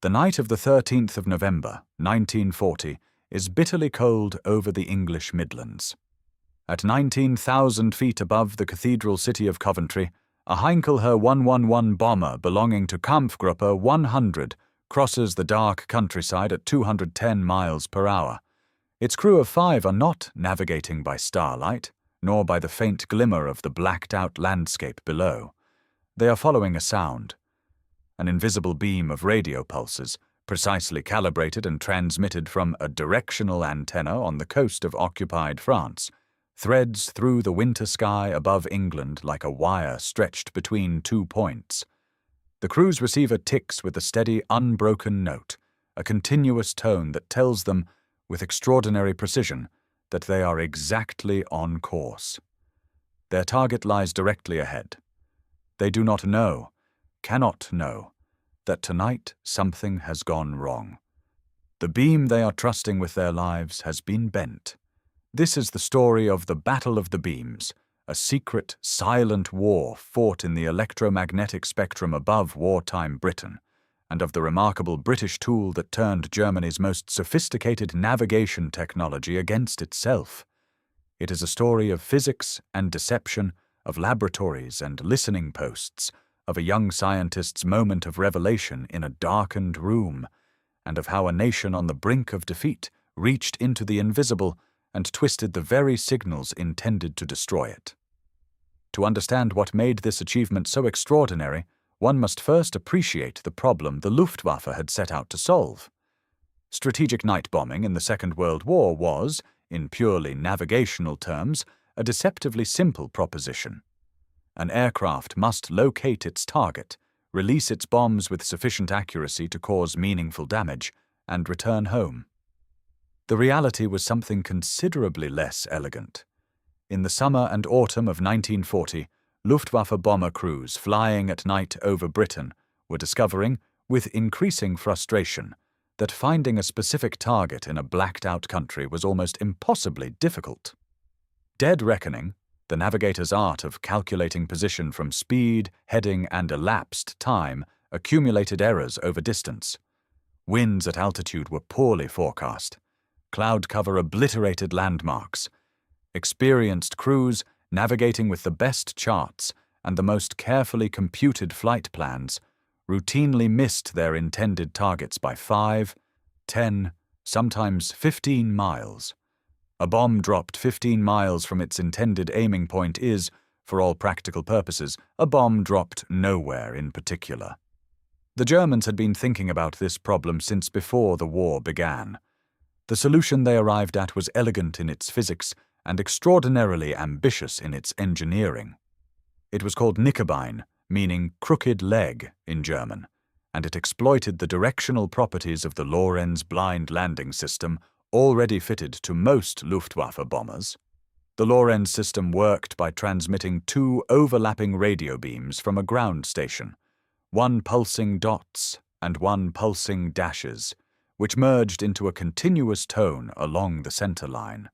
The night of the 13th of November, 1940, is bitterly cold over the English Midlands. At 19,000 feet above the cathedral city of Coventry, a Heinkel 111 bomber belonging to Kampfgruppe 100 crosses the dark countryside at 210 miles per hour. Its crew of 5 are not navigating by starlight, nor by the faint glimmer of the blacked-out landscape below. They are following a sound. An invisible beam of radio pulses, precisely calibrated and transmitted from a directional antenna on the coast of occupied France, threads through the winter sky above England like a wire stretched between 2 points. The crew's receiver ticks with a steady, unbroken note, a continuous tone that tells them, with extraordinary precision, that they are exactly on course. Their target lies directly ahead. They do not know, cannot know, that tonight something has gone wrong. The beam they are trusting with their lives has been bent. This is the story of the Battle of the Beams, a secret, silent war fought in the electromagnetic spectrum above wartime Britain, and of the remarkable British tool that turned Germany's most sophisticated navigation technology against itself. It is a story of physics and deception, of laboratories and listening posts, of a young scientist's moment of revelation in a darkened room, and of how a nation on the brink of defeat reached into the invisible and twisted the very signals intended to destroy it. To understand what made this achievement so extraordinary, one must first appreciate the problem the Luftwaffe had set out to solve. Strategic night bombing in the Second World War was, in purely navigational terms, a deceptively simple proposition. An aircraft must locate its target, release its bombs with sufficient accuracy to cause meaningful damage, and return home. The reality was something considerably less elegant. In the summer and autumn of 1940, Luftwaffe bomber crews flying at night over Britain were discovering, with increasing frustration, that finding a specific target in a blacked-out country was almost impossibly difficult. Dead reckoning, the navigator's art of calculating position from speed, heading, and elapsed time, accumulated errors over distance. Winds at altitude were poorly forecast. Cloud cover obliterated landmarks. Experienced crews, navigating with the best charts and the most carefully computed flight plans, routinely missed their intended targets by 5, 10, sometimes 15 miles. A bomb dropped 15 miles from its intended aiming point is, for all practical purposes, a bomb dropped nowhere in particular. The Germans had been thinking about this problem since before the war began. The solution they arrived at was elegant in its physics and extraordinarily ambitious in its engineering. It was called Knickebein, meaning crooked leg in German, and it exploited the directional properties of the Lorenz blind landing system already fitted to most Luftwaffe bombers. The Lorenz system worked by transmitting 2 overlapping radio beams from a ground station, 1 pulsing dots and 1 pulsing dashes, which merged into a continuous tone along the center line.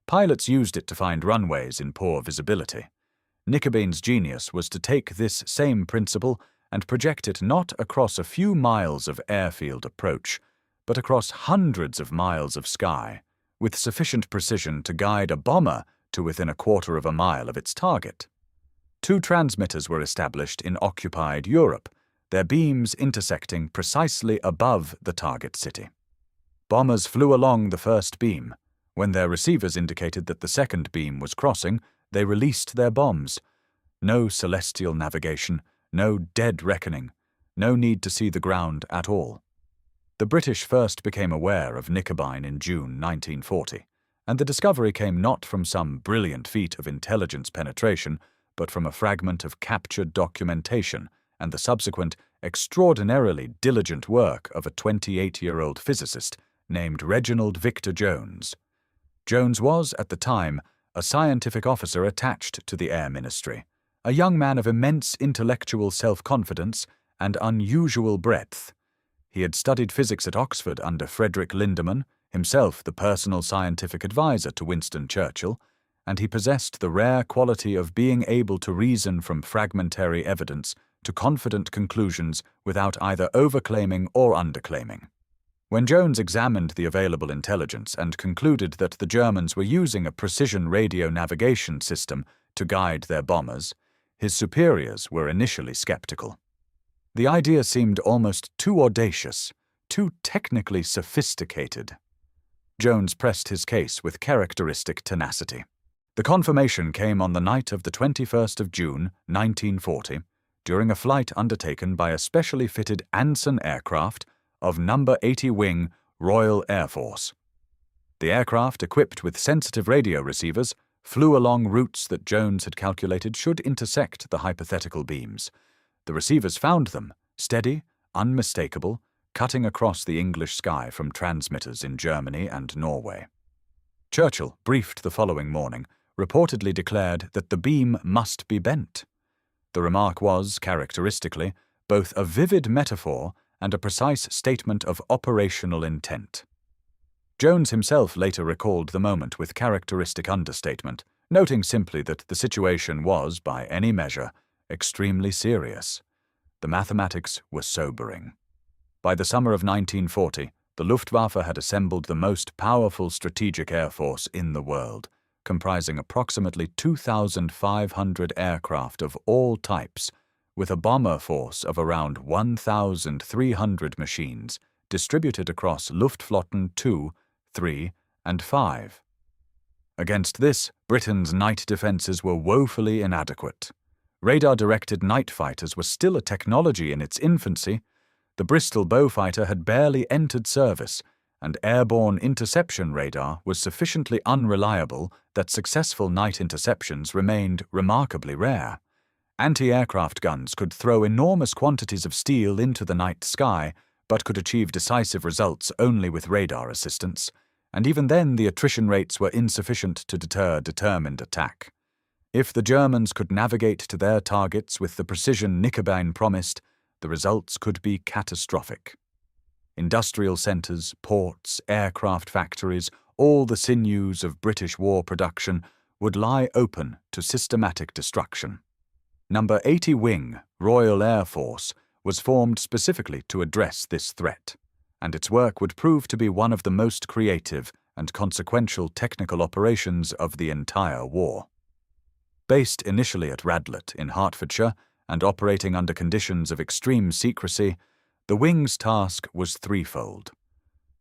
Pilots used it to find runways in poor visibility. Knickebein's genius was to take this same principle and project it not across a few miles of airfield approach, but across hundreds of miles of sky, with sufficient precision to guide a bomber to within a quarter of a mile of its target. 2 transmitters were established in occupied Europe, their beams intersecting precisely above the target city. Bombers flew along the first beam. When their receivers indicated that the second beam was crossing, they released their bombs. No celestial navigation, no dead reckoning, no need to see the ground at all. The British first became aware of Knickebein in June 1940, and the discovery came not from some brilliant feat of intelligence penetration, but from a fragment of captured documentation and the subsequent, extraordinarily diligent work of a 28-year-old physicist named Reginald Victor Jones. Jones was, at the time, a scientific officer attached to the Air Ministry, a young man of immense intellectual self-confidence and unusual breadth. He had studied physics at Oxford under Frederick Lindemann, himself the personal scientific advisor to Winston Churchill, and he possessed the rare quality of being able to reason from fragmentary evidence to confident conclusions without either overclaiming or underclaiming. When Jones examined the available intelligence and concluded that the Germans were using a precision radio navigation system to guide their bombers, his superiors were initially skeptical. The idea seemed almost too audacious, too technically sophisticated. Jones pressed his case with characteristic tenacity. The confirmation came on the night of the 21st of June, 1940, during a flight undertaken by a specially fitted Anson aircraft of No. 80 Wing, Royal Air Force. The aircraft, equipped with sensitive radio receivers, flew along routes that Jones had calculated should intersect the hypothetical beams. The receivers found them, steady, unmistakable, cutting across the English sky from transmitters in Germany and Norway. Churchill, briefed the following morning, reportedly declared that the beam must be bent. The remark was, characteristically, both a vivid metaphor and a precise statement of operational intent. Jones himself later recalled the moment with characteristic understatement, noting simply that the situation was, by any measure, extremely serious. The mathematics were sobering. By the summer of 1940, the Luftwaffe had assembled the most powerful strategic air force in the world, comprising approximately 2,500 aircraft of all types, with a bomber force of around 1,300 machines distributed across Luftflotten 2, 3, and 5. Against this, Britain's night defences were woefully inadequate. Radar-directed night fighters were still a technology in its infancy. The Bristol Beaufighter had barely entered service, and airborne interception radar was sufficiently unreliable that successful night interceptions remained remarkably rare. Anti-aircraft guns could throw enormous quantities of steel into the night sky, but could achieve decisive results only with radar assistance, and even then the attrition rates were insufficient to deter determined attack. If the Germans could navigate to their targets with the precision Knickerbein promised, the results could be catastrophic. Industrial centres, ports, aircraft factories, all the sinews of British war production would lie open to systematic destruction. No. 80 Wing, Royal Air Force, was formed specifically to address this threat, and its work would prove to be one of the most creative and consequential technical operations of the entire war. Based initially at Radlett in Hertfordshire and operating under conditions of extreme secrecy, the Wing's task was threefold: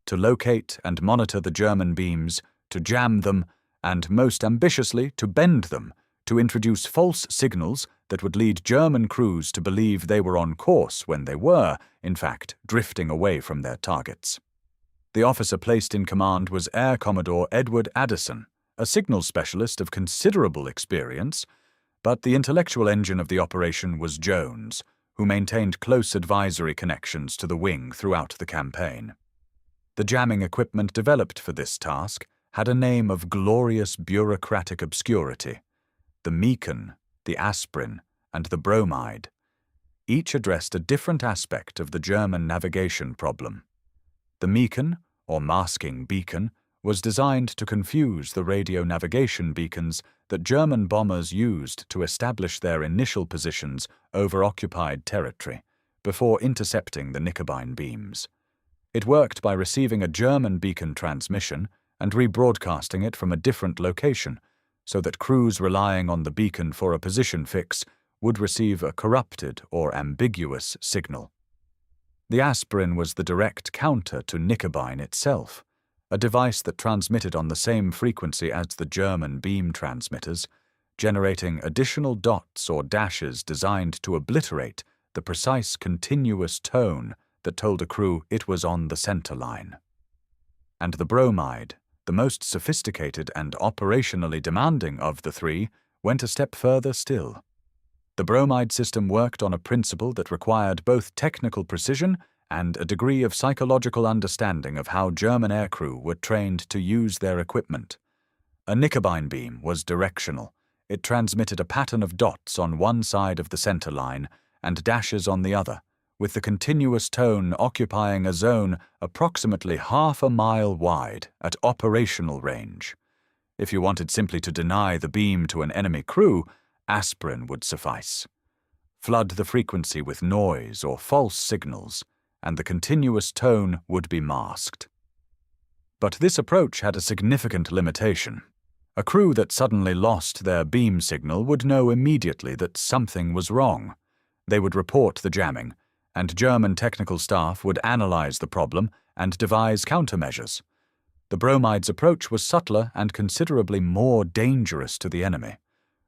to locate and monitor the German beams, to jam them, and, most ambitiously, to bend them, to introduce false signals that would lead German crews to believe they were on course when they were, in fact, drifting away from their targets. The officer placed in command was Air Commodore Edward Addison, a signal specialist of considerable experience, but the intellectual engine of the operation was Jones, who maintained close advisory connections to the Wing throughout the campaign. The jamming equipment developed for this task had a name of glorious bureaucratic obscurity: the Meacon, the Aspirin, and the Bromide. Each addressed a different aspect of the German navigation problem. The Meacon, or masking beacon, was designed to confuse the radio navigation beacons that German bombers used to establish their initial positions over occupied territory, before intercepting the Knickerbein beams. It worked by receiving a German beacon transmission and rebroadcasting it from a different location, so that crews relying on the beacon for a position fix would receive a corrupted or ambiguous signal. The Aspirin was the direct counter to Knickerbein itself, a device that transmitted on the same frequency as the German beam transmitters, generating additional dots or dashes designed to obliterate the precise continuous tone that told a crew it was on the center line. And the Bromide, the most sophisticated and operationally demanding of the three, went a step further still. The Bromide system worked on a principle that required both technical precision and a degree of psychological understanding of how German aircrew were trained to use their equipment. A Knickerbein beam was directional. It transmitted a pattern of dots on one side of the center line and dashes on the other, with the continuous tone occupying a zone approximately half a mile wide at operational range. If you wanted simply to deny the beam to an enemy crew, Aspirin would suffice. flood the frequency with noise or false signals, and the continuous tone would be masked. But this approach had a significant limitation. A crew that suddenly lost their beam signal would know immediately that something was wrong. They would report the jamming, and German technical staff would analyze the problem and devise countermeasures. The bromide's approach was subtler and considerably more dangerous to the enemy.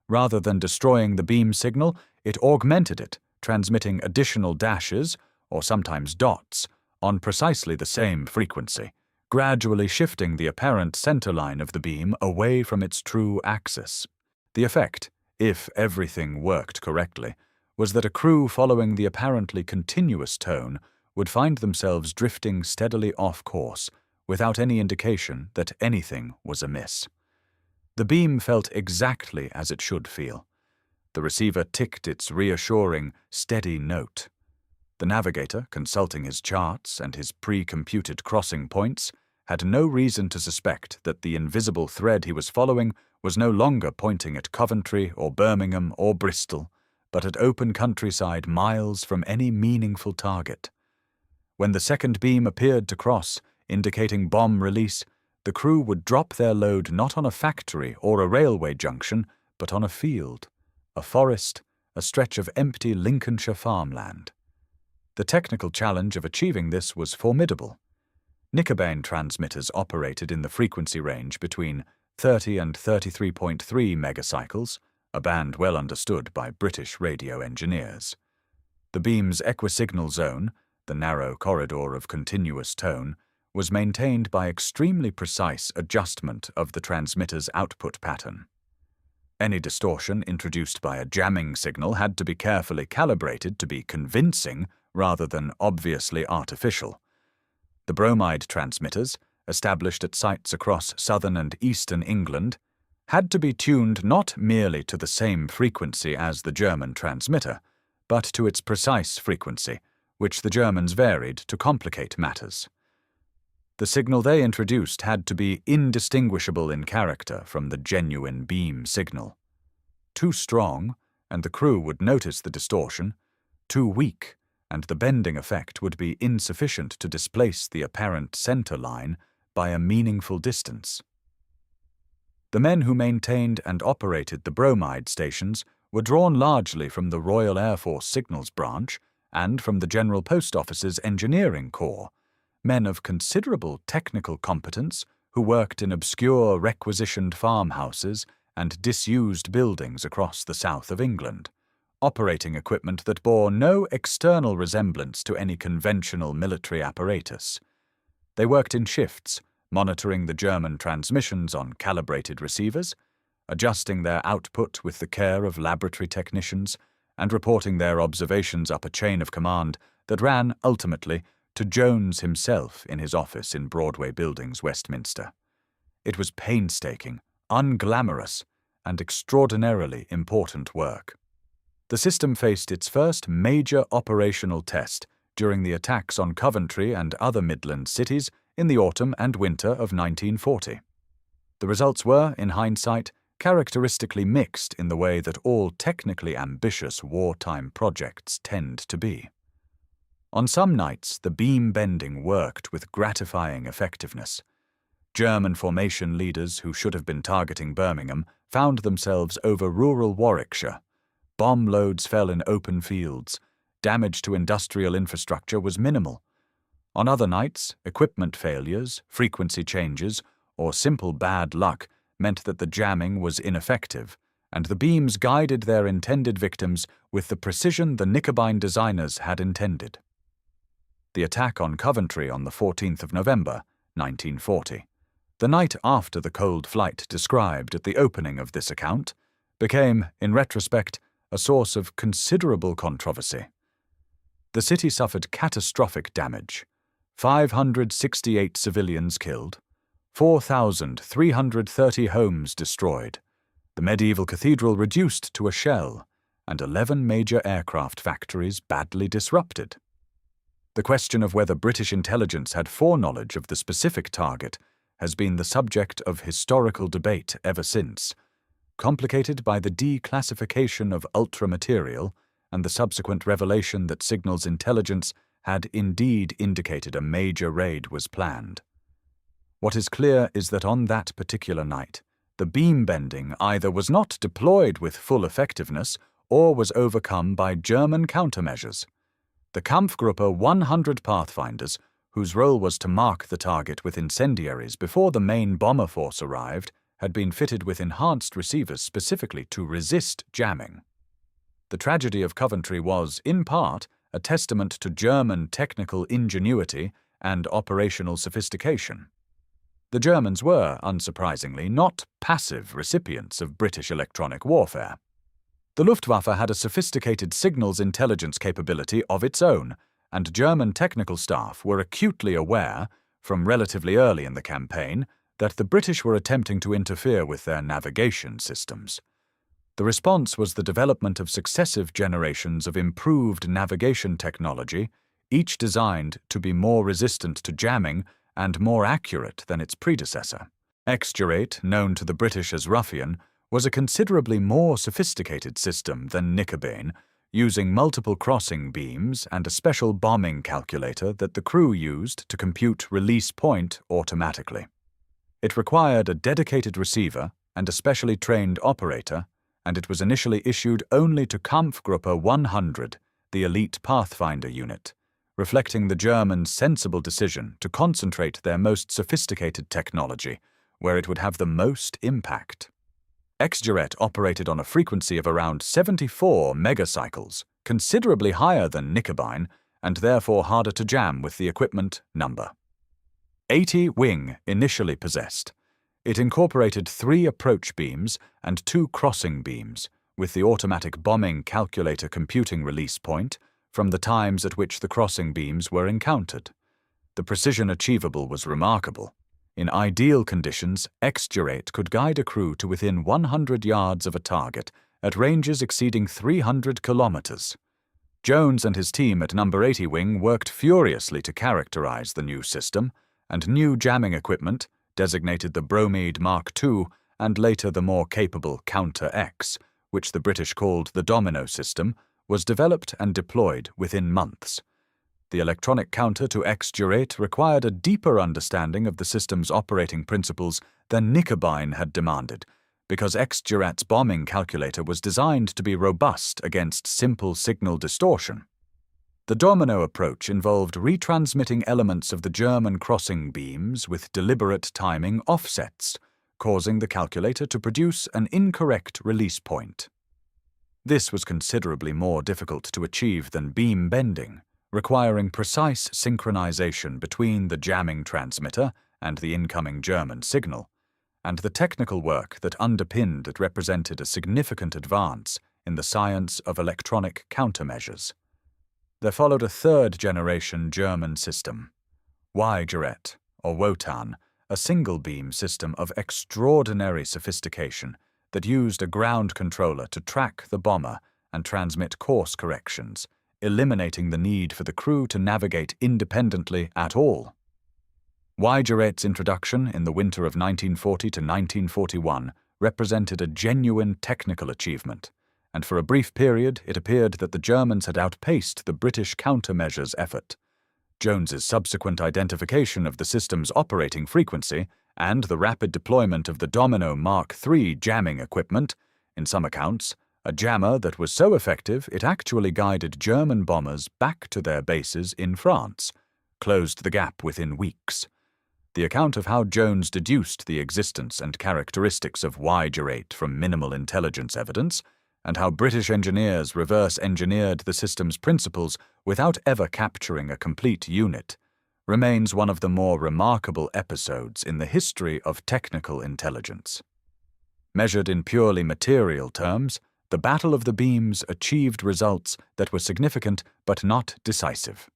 Rather than destroying the beam signal, it augmented it, transmitting additional dashes, or sometimes dots, on precisely the same frequency, gradually shifting the apparent center line of the beam away from its true axis. The effect, if everything worked correctly, was that a crew following the apparently continuous tone would find themselves drifting steadily off course without any indication that anything was amiss. The beam felt exactly as it should feel. The receiver ticked its reassuring, steady note. The navigator, consulting his charts and his pre-computed crossing points, had no reason to suspect that the invisible thread he was following was no longer pointing at Coventry or Birmingham or Bristol, but at open countryside miles from any meaningful target. When the second beam appeared to cross, indicating bomb release, the crew would drop their load not on a factory or a railway junction, but on a field, a forest, a stretch of empty Lincolnshire farmland. The technical challenge of achieving this was formidable. Knickerbein transmitters operated in the frequency range between 30 and 33.3 megacycles, a band well understood by British radio engineers. The beam's equisignal zone, the narrow corridor of continuous tone, was maintained by extremely precise adjustment of the transmitter's output pattern. Any distortion introduced by a jamming signal had to be carefully calibrated to be convincing rather than obviously artificial. The bromide transmitters, established at sites across southern and eastern England, had to be tuned not merely to the same frequency as the German transmitter, but to its precise frequency, which the Germans varied to complicate matters. The signal they introduced had to be indistinguishable in character from the genuine beam signal. Too strong, and the crew would notice the distortion. Too weak, and the bending effect would be insufficient to displace the apparent center line by a meaningful distance. The men who maintained and operated the bromide stations were drawn largely from the Royal Air Force Signals Branch and from the General Post Office's Engineering Corps, men of considerable technical competence who worked in obscure requisitioned farmhouses and disused buildings across the south of England, operating equipment that bore no external resemblance to any conventional military apparatus. They worked in shifts, monitoring the German transmissions on calibrated receivers, adjusting their output with the care of laboratory technicians, and reporting their observations up a chain of command that ran, ultimately, to Jones himself in his office in Broadway Buildings, Westminster. It was painstaking, unglamorous, and extraordinarily important work. The system faced its first major operational test during the attacks on Coventry and other Midland cities in the autumn and winter of 1940. The results were, in hindsight, characteristically mixed in the way that all technically ambitious wartime projects tend to be. On some nights, the beam bending worked with gratifying effectiveness. German formation leaders who should have been targeting Birmingham found themselves over rural Warwickshire. Bomb loads fell in open fields. Damage to industrial infrastructure was minimal. On other nights, equipment failures, frequency changes, or simple bad luck meant that the jamming was ineffective, and the beams guided their intended victims with the precision the Knickerbein designers had intended. The attack on Coventry on the 14th of November, 1940, the night after the cold flight described at the opening of this account, became, in retrospect, a source of considerable controversy. The city suffered catastrophic damage: 568 civilians killed, 4,330 homes destroyed, the medieval cathedral reduced to a shell, and 11 major aircraft factories badly disrupted. The question of whether British intelligence had foreknowledge of the specific target has been the subject of historical debate ever since, complicated by the declassification of ultra-material and the subsequent revelation that signals intelligence had indeed indicated a major raid was planned. What is clear is that on that particular night, the beam bending either was not deployed with full effectiveness or was overcome by German countermeasures. The Kampfgruppe 100 pathfinders, whose role was to mark the target with incendiaries before the main bomber force arrived, had been fitted with enhanced receivers specifically to resist jamming. The tragedy of Coventry was, in part, a testament to German technical ingenuity and operational sophistication. The Germans were, unsurprisingly, not passive recipients of British electronic warfare. The Luftwaffe had a sophisticated signals intelligence capability of its own, and German technical staff were acutely aware, from relatively early in the campaign, that the British were attempting to interfere with their navigation systems. The response was the development of successive generations of improved navigation technology, each designed to be more resistant to jamming and more accurate than its predecessor. X-Durate, known to the British as Ruffian, was a considerably more sophisticated system than Knickerbane, using multiple crossing beams and a special bombing calculator that the crew used to compute release point automatically. It required a dedicated receiver and a specially trained operator, and it was initially issued only to Kampfgruppe 100, the elite Pathfinder unit, reflecting the Germans' sensible decision to concentrate their most sophisticated technology where it would have the most impact. X-Durate operated on a frequency of around 74 megacycles, considerably higher than Knickerbine, and therefore harder to jam with the equipment number 80 wing initially possessed. It incorporated 3 approach beams and 2 crossing beams, with the automatic bombing calculator computing release point from the times at which the crossing beams were encountered. The precision achievable was remarkable. In ideal conditions, X-Durate could guide a crew to within 100 yards of a target at ranges exceeding 300 kilometers. Jones and his team at No. 80 Wing worked furiously to characterize the new system, and new jamming equipment, designated the Bromide Mark II and later the more capable Counter-X, which the British called the Domino system, was developed and deployed within months. The electronic counter to X-Durate required a deeper understanding of the system's operating principles than Knickerbine had demanded, because X-Durate's bombing calculator was designed to be robust against simple signal distortion. The domino approach involved retransmitting elements of the German crossing beams with deliberate timing offsets, causing the calculator to produce an incorrect release point. This was considerably more difficult to achieve than beam bending, requiring precise synchronization between the jamming transmitter and the incoming German signal, and the technical work that underpinned it represented a significant advance in the science of electronic countermeasures. There followed a third-generation German system, WWII, or Wotan, a single-beam system of extraordinary sophistication that used a ground controller to track the bomber and transmit course corrections, eliminating the need for the crew to navigate independently at all. WWII's introduction in the winter of 1940 to 1941 represented a genuine technical achievement, and for a brief period it appeared that the Germans had outpaced the British countermeasures effort. Jones's subsequent identification of the system's operating frequency and the rapid deployment of the Domino Mark III jamming equipment, in some accounts, a jammer that was so effective it actually guided German bombers back to their bases in France, closed the gap within weeks. The account of how Jones deduced the existence and characteristics of WWII from minimal intelligence evidence, and how British engineers reverse-engineered the system's principles without ever capturing a complete unit, remains one of the more remarkable episodes in the history of technical intelligence. Measured in purely material terms, the Battle of the Beams achieved results that were significant but not decisive.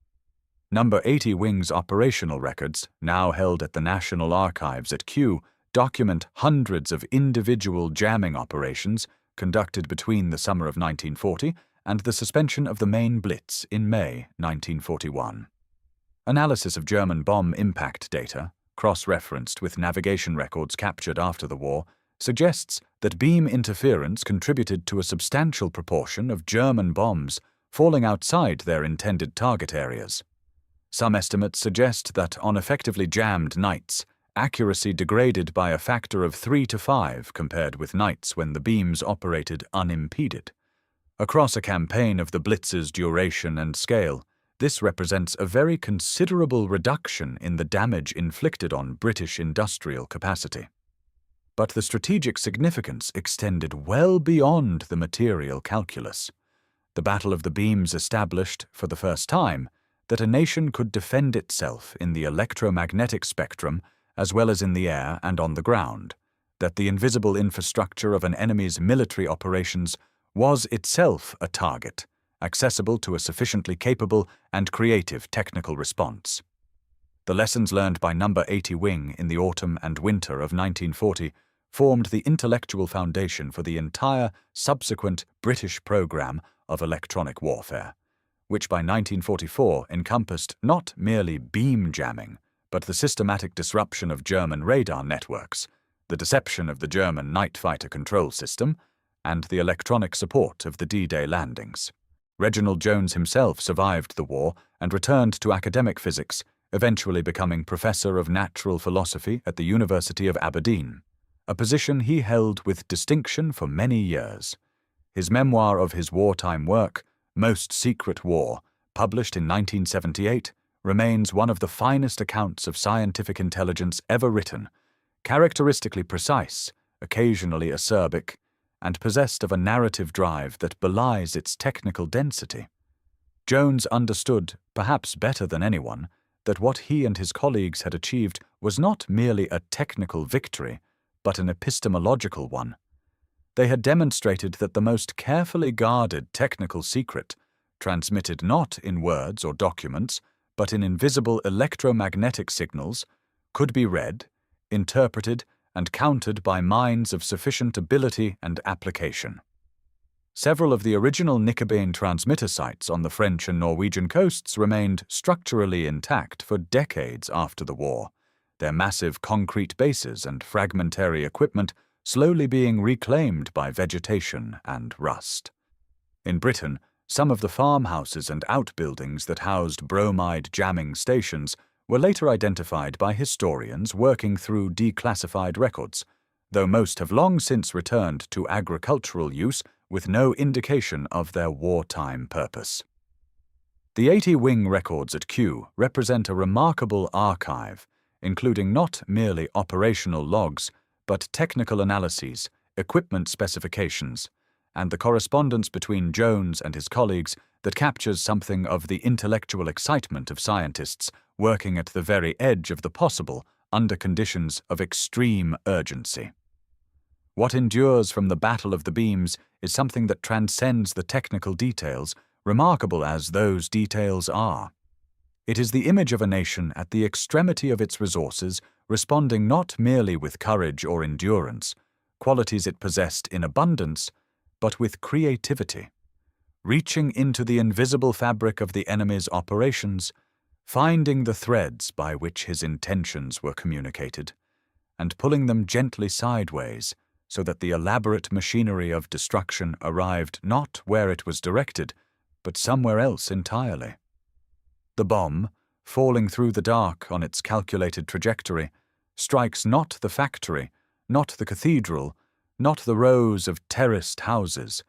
No. 80 Wing's operational records, now held at the National Archives at Kew, document hundreds of individual jamming operations conducted between the summer of 1940 and the suspension of the main Blitz in May 1941. Analysis of German bomb impact data, cross-referenced with navigation records captured after the war, suggests that beam interference contributed to a substantial proportion of German bombs falling outside their intended target areas. Some estimates suggest that on effectively jammed nights, accuracy degraded by a factor of 3 to 5 compared with nights when the beams operated unimpeded. Across a campaign of the Blitz's duration and scale, this represents a very considerable reduction in the damage inflicted on British industrial capacity. But the strategic significance extended well beyond the material calculus. The Battle of the Beams established, for the first time, that a nation could defend itself in the electromagnetic spectrum as well as in the air and on the ground, that the invisible infrastructure of an enemy's military operations was itself a target, accessible to a sufficiently capable and creative technical response. The lessons learned by No. 80 Wing in the autumn and winter of 1940 formed the intellectual foundation for the entire subsequent British program of electronic warfare, which by 1944 encompassed not merely beam jamming, but the systematic disruption of German radar networks, the deception of the German night fighter control system, and the electronic support of the D-Day landings. Reginald Jones himself survived the war and returned to academic physics, eventually becoming Professor of Natural Philosophy at the University of Aberdeen, a position he held with distinction for many years. His memoir of his wartime work, Most Secret War, published in 1978, remains one of the finest accounts of scientific intelligence ever written, characteristically precise, occasionally acerbic, and possessed of a narrative drive that belies its technical density. Jones understood, perhaps better than anyone, that what he and his colleagues had achieved was not merely a technical victory, but an epistemological one. They had demonstrated that the most carefully guarded technical secret, transmitted not in words or documents, but in invisible electromagnetic signals, could be read, interpreted, and countered by minds of sufficient ability and application. Several of the original Knickebein transmitter sites on the French and Norwegian coasts remained structurally intact for decades after the war, their massive concrete bases and fragmentary equipment slowly being reclaimed by vegetation and rust. In Britain, some of the farmhouses and outbuildings that housed bromide jamming stations were later identified by historians working through declassified records, though most have long since returned to agricultural use with no indication of their wartime purpose. The 80 Wing records at Kew represent a remarkable archive, including not merely operational logs, but technical analyses, equipment specifications, and the correspondence between Jones and his colleagues that captures something of the intellectual excitement of scientists working at the very edge of the possible under conditions of extreme urgency. What endures from the Battle of the Beams is something that transcends the technical details, remarkable as those details are. It is the image of a nation at the extremity of its resources, responding not merely with courage or endurance, qualities it possessed in abundance, but with creativity, reaching into the invisible fabric of the enemy's operations, finding the threads by which his intentions were communicated, and pulling them gently sideways so that the elaborate machinery of destruction arrived not where it was directed, but somewhere else entirely. The bomb, falling through the dark on its calculated trajectory, strikes not the factory, not the cathedral, not the rows of terraced houses,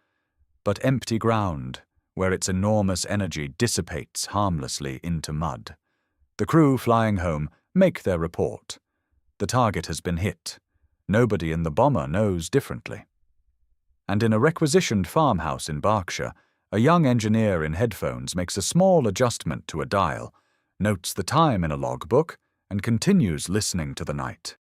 but empty ground where its enormous energy dissipates harmlessly into mud. The crew flying home make their report. The target has been hit. Nobody in the bomber knows differently. And in a requisitioned farmhouse in Berkshire, a young engineer in headphones makes a small adjustment to a dial, notes the time in a logbook, and continues listening to the night.